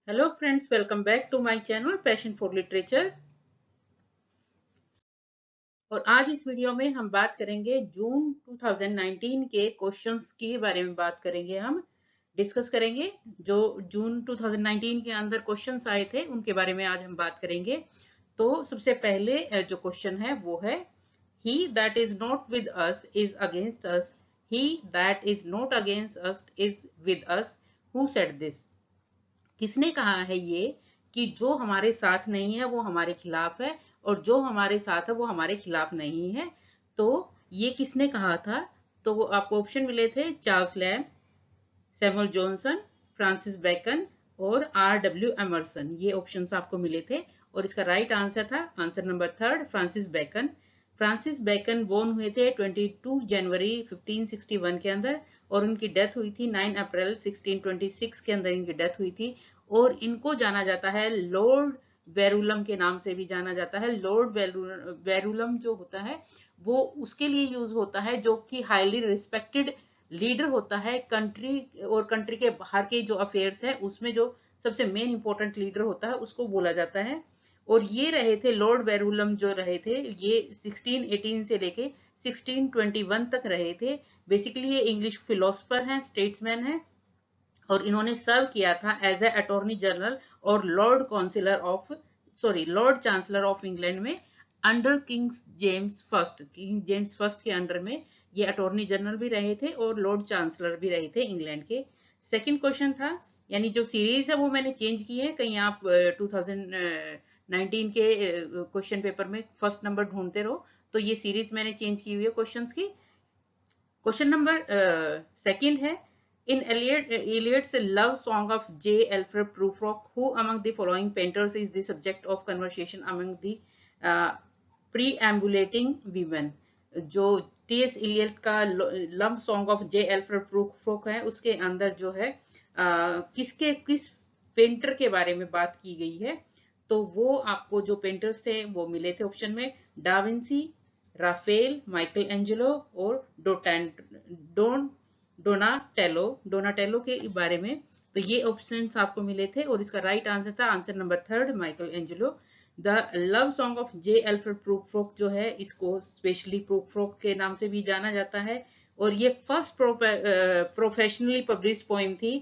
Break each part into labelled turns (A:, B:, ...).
A: Hello friends, welcome back to my channel passion for literature. और आज इस video में हम बात करेंगे जून 2019 के क्वेश्चंस के बारे में बात करेंगे। हम डिस्कस करेंगे जो जून 2019 के अंदर क्वेश्चंस आए थे उनके बारे में आज हम बात करेंगे। तो सबसे पहले जो क्वेश्चन है वो है he that is not with us is against us, he that is not against us is with us, who said this? किसने कहा है ये कि जो हमारे साथ नहीं है वो हमारे खिलाफ है और जो हमारे साथ है वो हमारे खिलाफ नहीं है। तो ये किसने कहा था? तो आपको ऑप्शन मिले थे Charles Lamb, Samuel Johnson, Francis Bacon और R.W. एमर्सन। ये ऑप्शंस आपको मिले थे और इसका राइट आंसर था answer number third, Francis Bacon. Francis Bacon born हुए थे 22 जनवरी 1561 के अंदर और उनकी डेथ हुई थी 9 अप्रैल 1626 के अंदर इनकी डेथ हुई थी। और इनको जाना जाता है लॉर्ड वेरुलम के नाम से भी जाना जाता है। लॉर्ड वेरुलम जो होता है वो उसके लिए यूज होता है जो कि हाईली रिस्पेक्टेड लीडर होता है कंट्री और कंट्री के बाहर के जो अफेयर्स है उसमें जो सबसे मेन इंपॉर्टेंट लीडर होता है उसको बोला जाता है। और ये रहे थे लॉर्ड वेरुलम जो रहे थे ये 1618 से लेके 1621 तक रहे थे। बेसिकली ये इंग्लिश फिलोसफर हैं, स्टेट्समैन हैं और इन्होंने सर्व किया था एज ए अटॉर्नी जनरल और लॉर्ड चांसलर ऑफ इंग्लैंड में अंडर किंग जेम्स फर्स्ट के अंडर में ये अटॉर्नी जनरल भी रहे थे और लॉर्ड चांसलर भी रहे थे इंग्लैंड के। सेकंड क्वेश्चन था, यानी जो सीरीज है वो मैंने चेंज की है, कहीं आप 2019 के क्वेश्चन पेपर में फर्स्ट नंबर ढूंढते रहो तो ये सीरीज मैंने चेंज की हुई है क्वेश्चंस की। क्वेश्चन नंबर सेकंड है, in Eliot's love song of J. Alfred Prufrock, who among the following painters is the subject of conversation among the uh, preambulating women? जो T.S. Eliot का love song of J Alfred Prufrock है उसके अंदर जो है किस painter के बारे में बात की गई है? तो वो आपको जो पेंटर्स थे वो मिले थे ऑप्शन में डाविंसी, राफेल, माइकल एंजेलो और डोनाटेलो के बारे में। तो ये ऑप्शंस आपको मिले थे और इसका राइट आंसर था answer number third, Michelangelo. The love song of J Alfred Prufrock जो है इसको स्पेशली प्रूफ्रोक के नाम से भी जाना जाता है और ये फर्स्ट प्रोफेशनली पब्लिश पोइम थी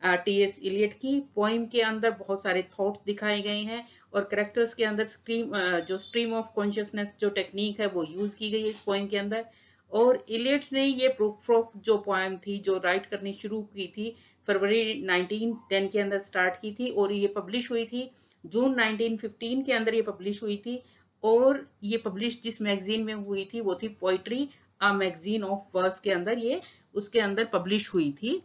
A: टी.एस. इलियट की। पोइम के अंदर बहुत सारे थॉट्स दिखाए गए हैं और करेक्टर्स के अंदर स्ट्रीम ऑफ कॉन्शियसनेस जो टेक्निक है वो यूज की गई है इस पोइम के अंदर। और इलियट ने ये प्रूफ्रोक जो पोएम थी जो राइट करनी शुरू की थी फरवरी 1910 के अंदर स्टार्ट की थी और ये पब्लिश हुई थी जून 1915 के अंदर ये पब्लिश हुई थी। और ये पब्लिश जिस मैगजीन में हुई थी वो थी poetry a magazine of verse के अंदर ये उसके अंदर पब्लिश हुई थी।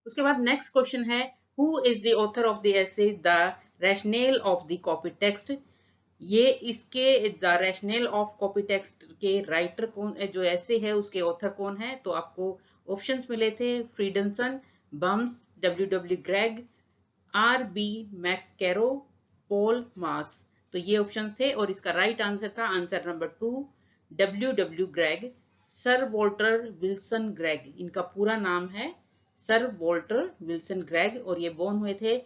A: उसके बाद नेक्स्ट क्वेश्चन है, who is the author of the essay the rationale of the copy text? ये इसके the rationale of copy text के राइटर कौन, जो ऐसे है उसके ऑथर कौन है? तो आपको ऑप्शंस मिले थे Fredson, Bowers, W Greg, R.B. McKerrow, Paul Maas. तो ये ऑप्शंस थे और इसका राइट आंसर था answer number two, W Greg. Sir Walter Wilson Greg इनका पूरा नाम है, सर वॉल्टर विल्सन ग्रेग। और ये बोर्न हुए थे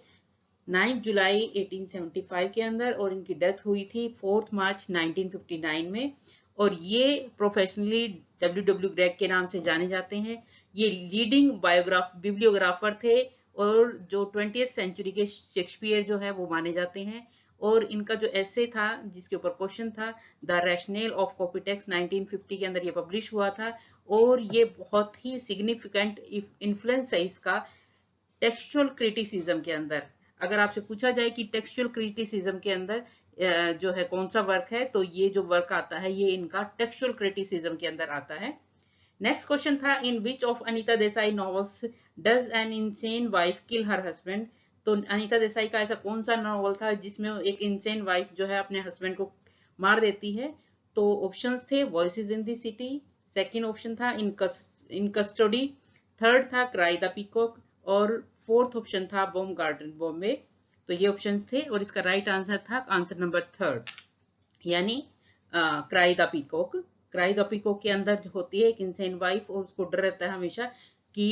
A: 9 जुलाई 1875 के अंदर और इनकी डेथ हुई थी 4 मार्च 1959 में। और ये प्रोफेशनली डब्ल्यू ग्रेग के नाम से जाने जाते हैं। ये लीडिंग बिब्लियोग्राफर थे और जो 20th सेंचुरी के शेक्सपियर जो है वो माने जाते हैं। और इनका जो ऐसे था जिसके ऊपर क्वेश्चन था the rationale of copy text 1950 के अंदर ये पब्लिश हुआ था और ये बहुत ही सिग्निफिकेंट इन्फ्लुएंस है इसका टेक्सचुअल क्रिटिसिज्म के अंदर। अगर आपसे पूछा जाए कि टेक्सचुअल क्रिटिसिज्म के अंदर जो है कौन सा वर्क है तो ये जो वर्क आता है ये इनका टेक्सचुअल क्रिटिसिज्म के अंदर आता है। नेक्स्ट क्वेश्चन था, in which of Anita Desai novels does an insane wife kill her husband? तो अनीता देसाई का ऐसा कौन सा नॉवल था जिसमें एक इनसेन वाइफ जो है अपने हस्बैंड को मार देती है? तो ऑप्शंस थे voices in the city, second option था इन कस्टडी, थर्ड था क्राई द पीकॉक और फोर्थ ऑप्शन था बॉम गार्डन बॉम्बे। तो ये ऑप्शंस थे और इसका राइट आंसर था आंसर नंबर थर्ड, यानी cry the peacock. Cry the peacock के अंदर जो होती है एक इंसेन वाइफ और उसको डर रहता है हमेशा की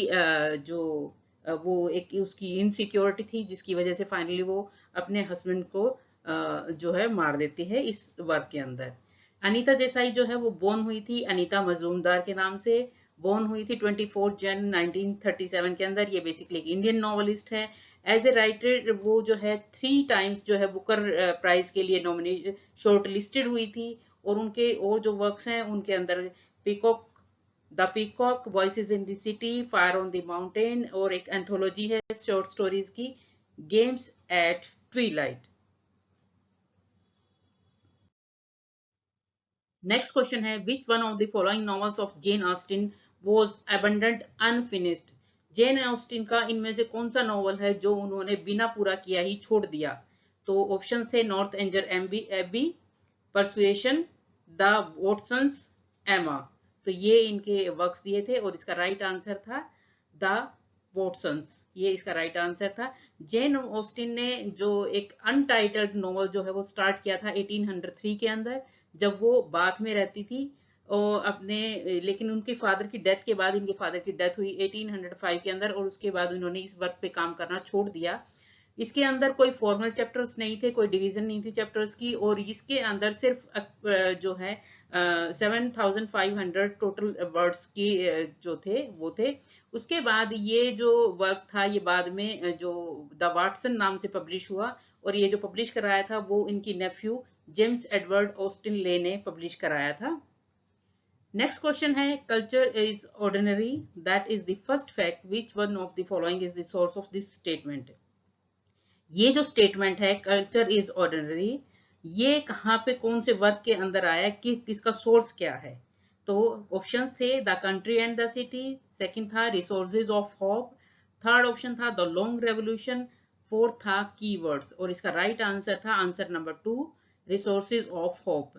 A: वो एक उसकी इनसिक्योरिटी थी, जिसकी वजह से फाइनली वो अपने हस्बैंड को जो है मार देती है इस वर्क के अंदर। अनीता देसाई जो है वो बोर्न हुई थी अनीता मजूमदार के नाम से, बोर्न हुई थी 24 जन 1937 के अंदर। ये बेसिकली एक इंडियन नॉवलिस्ट है। एज ए राइटर वो जो है 3 टाइम्स जो है बुकर प्राइज के लिए नॉमिनेट शॉर्ट लिस्टेड हुई थी। और उनके और जो वर्क्स हैं उनके अंदर peacock, the peacock, voices in the city, fire on the mountain, और एक एंथोलॉजी है शॉर्ट स्टोरीज की, गेम्स एट ट्वीलाइट। नेक्स्ट क्वेश्चन है विच one of the following novels of Jane Austen was abundant unfinished. Jane Austen का इनमें से कौन सा नॉवल है जो उन्होंने बिना पूरा किया ही छोड़ दिया? तो ऑप्शन थे Northanger Abbey, Persuasion, the Watsons, Emma. तो ये इनके वर्क्स दिए थे और इसका राइट आंसर था द वॉटसन्स। ये इसका राइट आंसर था। जेन ऑस्टिन ने जो एक अनटाइटल्ड नॉवल जो है वो स्टार्ट किया था 1803 के अंदर, जब वो बाथ में रहती थी और अपने, लेकिन उनके फादर की डेथ के बाद, इनके फादर की डेथ हुई 1805 के अंदर, और उसके बाद उन्होंने इस वर्क पे काम करना छोड़ दिया। इसके अंदर कोई फॉर्मल चैप्टर्स नहीं थे, कोई डिवीजन नहीं थी चैप्टर्स की, और इसके अंदर सिर्फ जो है 7500 टोटल वर्ड्स की जो थे वो थे। उसके बाद ये जो वर्क था ये बाद में जो द वाटसन नाम से पब्लिश हुआ, और ये जो पब्लिश कराया था वो इनकी नेफ्यू जेम्स एडवर्ड ऑस्टिन ले ने पब्लिश कराया था। नेक्स्ट क्वेश्चन है culture is ordinary, that is the first fact, which one of the following is the source of this statement. ये जो स्टेटमेंट है कल्चर इज ऑर्डिनरी, ये कहाँ पे कौन से वर्क के अंदर आया, कि किसका सोर्स क्या है? तो ऑप्शंस थे the country and the city, second था resources of hope, third option था द लॉन्ग रेवोल्यूशन, फोर्थ था कीवर्ड्स, और इसका राइट आंसर था answer number 2, resources of hope.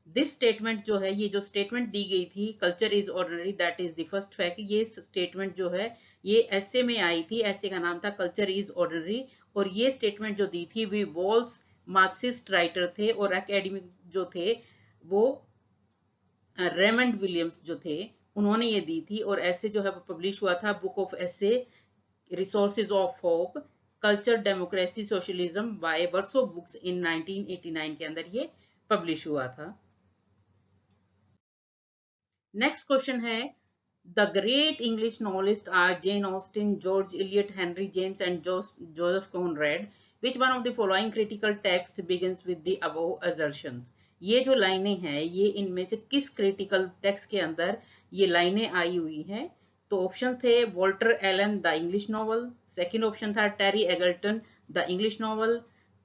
A: This statement जो है, ये जो स्टेटमेंट दी गई थी culture is ordinary that is the first fact, ये स्टेटमेंट जो है ये एसे में आई थी। एसे का नाम था कल्चर इज ऑर्डिनरी, और ये स्टेटमेंट जो दी थी वी वॉल्स मार्क्सिस्ट राइटर थे और एकेडमिक जो थे वो रेमंड विलियम्स जो थे उन्होंने ये दी थी। और ऐसे जो है वो पब्लिश हुआ था book of essays resources of hope, culture, democracy, socialism by Verso books in 1989 के अंदर ये पब्लिश हुआ था। नेक्स्ट क्वेश्चन है the great English novelist are Jane Austen, George Eliot, Henry James and Joseph Conrad. Which one of the following critical text begins with the above assertions. ये जो लाइनें हैं ये इनमें से किस क्रिटिकल टेक्स्ट के अंदर ये लाइनें आई हुई हैं? तो ऑप्शन थे Walter Allen the English novel, second option था Terry Eagleton the English novel,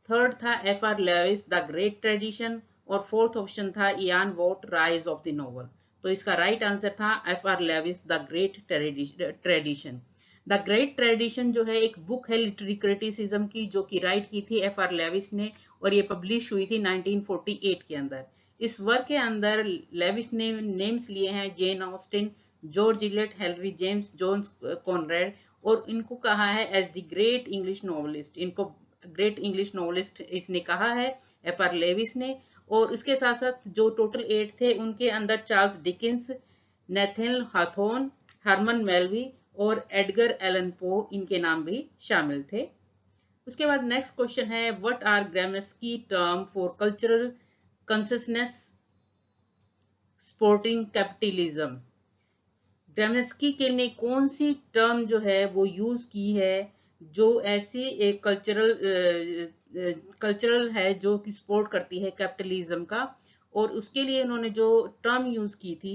A: third था F R Leavis the great tradition, और फोर्थ ऑप्शन था Ian Watt rise of the novel. तो इसका राइट आंसर था F R Leavis the great tradition. The great tradition जो है एक book है लिटरेरी क्रिटिसिज्म की, जो कि राइट की थी एफ आर लेविस ने, और ये पब्लिश हुई थी 1948 के अंदर। इस वर्क के अंदर लेविस ने नेम्स लिए हैं Jane Austen, George Eliot, Henry James, John Conrad, और इनको कहा है as the great English novelist. इनको ग्रेट इंग्लिश नॉवलिस्ट इसने कहा है एफ आर लेविस ने। और इसके साथ साथ जो टोटल 8 थे उनके अंदर चार्ल्स डिकिंस, नेथन हाथोन, हरमन मेलवी और एडगर एलन पो, इनके नाम भी शामिल थे। उसके बाद नेक्स्ट क्वेश्चन है what are Gramsci term for cultural consistence sporting capitalism. Gramsci के ने कौन सी टर्म जो है वो यूज की है जो ऐसी एक कल्चरल है जो कि सपोर्ट करती है कैपिटलिज्म का, और उसके लिए उन्होंने जो टर्म यूज की थी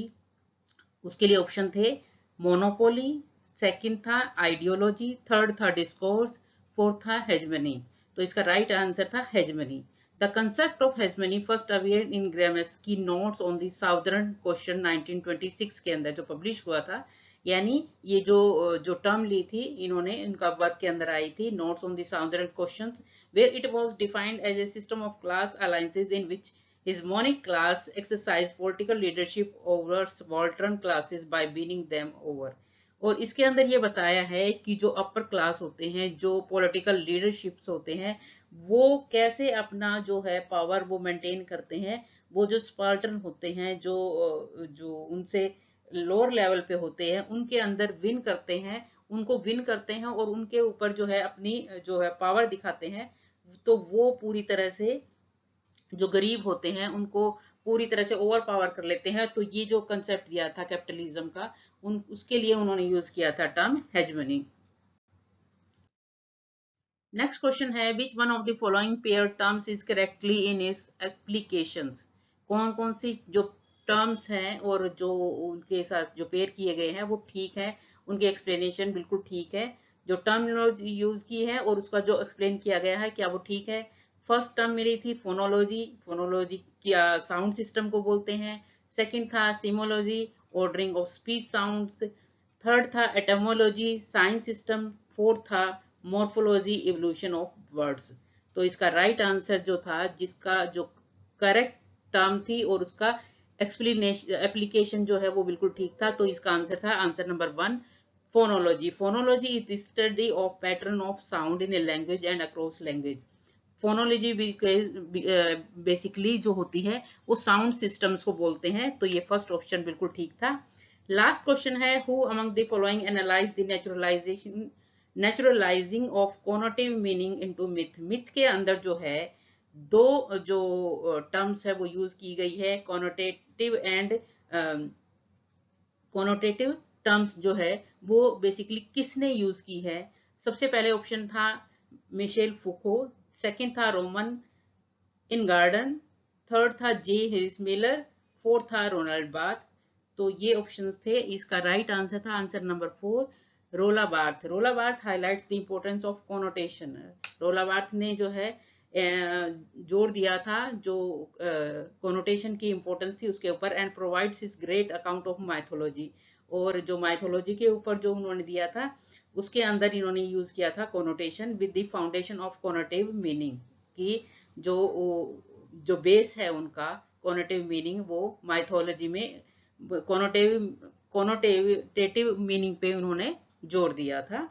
A: उसके लिए ऑप्शन थे मोनोपोली, सेकंड था आइडियोलॉजी, थर्ड था डिस्कोर्स, फोर्थ था हेजमनी। तो इसका राइट आंसर था hegemony. The concept of hegemony first appeared in Gramsci notes on the southern question 1926 के अंदर जो पब्लिश हुआ था। यानी ये जो टर्म ली थी इन्होंने इनका वर्क के अंदर आई थी notes on the southern questions, where it was defined as a system of class alliances in which hegemonic class exercise political leadership over subaltern classes by winning them over। और इसके अंदर ये बताया है कि जो अपर क्लास होते हैं, जो पॉलिटिकल लीडरशिप्स होते हैं, वो कैसे अपना जो है पावर वो मेंटेन करते हैं। वो जो स्पार्टन होते हैं, जो जो उनसे लोअर लेवल पे होते हैं उनके अंदर विन करते हैं, उनको विन करते हैं और उनके ऊपर जो है अपनी जो है पावर दिखाते हैं, तो वो पूरी तरह से जो गरीब होते हैं उनको पूरी तरह से ओवर पावर कर लेते हैं। तो ये जो कंसेप्ट दिया था कैपिटलिज्म का, उसके लिए उन्होंने यूज किया था टर्म हेजमनी। नेक्स्ट क्वेश्चन है विच one of the following pair terms is correctly in इस एप्लीकेशंस। कौन कौन सी जो टर्म्स हैं और जो उनके साथ जो पेयर किए गए हैं वो ठीक है, उनकी एक्सप्लेनेशन बिल्कुल ठीक है। जो टर्मिनोलॉजी यूज की है और उसका जो एक्सप्लेन किया गया है क्या वो ठीक है। फर्स्ट टर्म मिली थी फोनोलॉजी, फोनोलॉजी क्या साउंड सिस्टम को बोलते हैं। सेकंड था semiology, ordering of speech sounds. Third था एटमोलॉजी, साइंस सिस्टम। फोर्थ था मॉर्फोलॉजी, इवोल्यूशन ऑफ वर्ड्स। तो इसका राइट आंसर जो था, जिसका जो करेक्ट टर्म थी और उसका एक्सप्लेनेशन एप्लीकेशन जो है वो बिल्कुल ठीक था, तो इसका आंसर था answer number 1 phonology. Phonology is the study of pattern of sound in a language and across language. Phonology basically जो होती है वो साउंड सिस्टम्स को बोलते हैं, तो ये फर्स्ट ऑप्शन बिल्कुल ठीक था। लास्ट क्वेश्चन है who among the following analyse the naturalising of connotative meaning into myth. Myth के अंदर जो है दो जो टर्म्स है वो यूज की गई है, कोनोटेटिव एंड कोनोटेटिव टर्म्स जो है वो बेसिकली किसने यूज की है। सबसे पहले ऑप्शन था मिशेल फुको, सेकंड था रोमन इन गार्डन, थर्ड था जे हेरिस मिलर, फोर्थ था रोनाल्ड बार्थ। तो ये ऑप्शंस थे। इसका राइट आंसर था आंसर नंबर 4 रोला बार्थ। रोला Barthes highlights the importance of connotation. रोला बार्थ ने जो है जोर दिया था जो कोनोटेशन की इंपॉर्टेंस थी उसके ऊपर, and provides is great account of mythology. और जो माइथोलॉजी के ऊपर जो उन्होंने दिया था उसके अंदर इन्होंने यूज किया था connotation with the foundation of connotative meaning, कि जो जो बेस है उनका कोनोटिव मीनिंग वो माइथोलॉजी में कोनोटिव कोनोटेटिव मीनिंग पे उन्होंने जोर दिया था।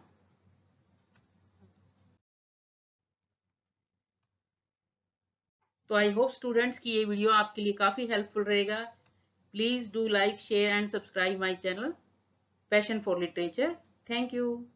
A: तो आई होप स्टूडेंट्स की ये वीडियो आपके लिए काफी हेल्पफुल रहेगा। Please do like share and subscribe my channel passion for literature. Thank you.